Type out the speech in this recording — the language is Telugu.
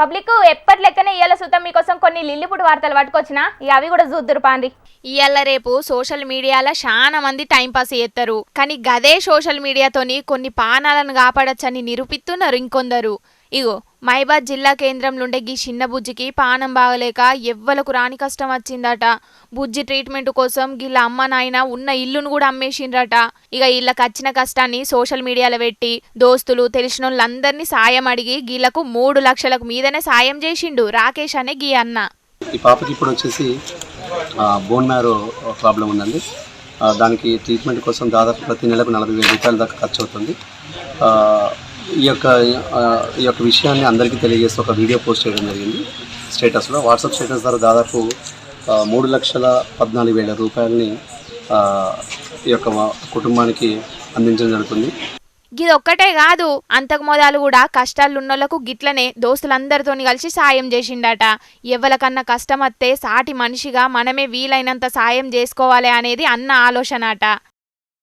పబ్లిక్ ఎప్పటి లెక్కనే ఇయ్యాల సుతం మీకోసం కొన్ని లిల్లిపుడు వార్తలు పట్టుకొచ్చినా ఇక అవి కూడా చూద్దురు పాండి. ఇయ్యాల రేపు సోషల్ మీడియాలో చాలా మంది టైంపాస్ చేస్తారు, కానీ గదే సోషల్ మీడియాతోని కొన్ని పానాలను కాపాడచ్చని నిరూపిస్తున్నారు ఇంకొందరు. ఇగో మైబాద్ జిల్లా కేంద్రంలో ఉండే గీ చిన్న బుజ్జికి పానం బాగలేక ఎవ్వలకు రాని కష్టం వచ్చిందట. బుజ్జి ట్రీట్మెంట్ కోసం గిళ్ళ అమ్మ నాయన ఉన్న ఇల్లును కూడా అమ్మేసిండ్రట. ఇక వీళ్ళకి వచ్చిన కష్టాన్ని సోషల్ మీడియాలో పెట్టి దోస్తులు తెలిసిన వాళ్ళందరినీ సాయం అడిగి గీళ్ళకు 3 లక్షలకు మీదనే సాయం చేసిండు రాకేష్ అనే గీ అన్న. ఈ పాపకి ఇప్పుడు వచ్చేసి బోన్ మ్యారో ప్రాబ్లం ఉందండి. దానికి ట్రీట్మెంట్ కోసం దాదాపు ప్రతి నెలకు 40,000 రూపాయల దాకా ఖర్చు అవుతుంది. ఈ యొక్క విషయాన్ని అందరికీ తెలియజేస్తూ ఒక వీడియో పోస్ట్ చేయడం జరిగింది స్టేటస్లో. వాట్సాప్ స్టేటస్ ద్వారా దాదాపు 3,14,000 రూపాయలని ఈ యొక్క కుటుంబానికి అందించడం జరుగుతుంది. గిదొక్కటే కాదు, అంతకు మొదలు కూడా కష్టాలున్నోళ్లకు గిట్లనే దోస్తులందరితోని కలిసి సాయం చేసిండట. ఎవరికన్నా కష్టం వస్తే సాటి మనిషిగా మనమే వీలైనంత సాయం చేసుకోవాలి అనేది అన్న ఆలోచన అట.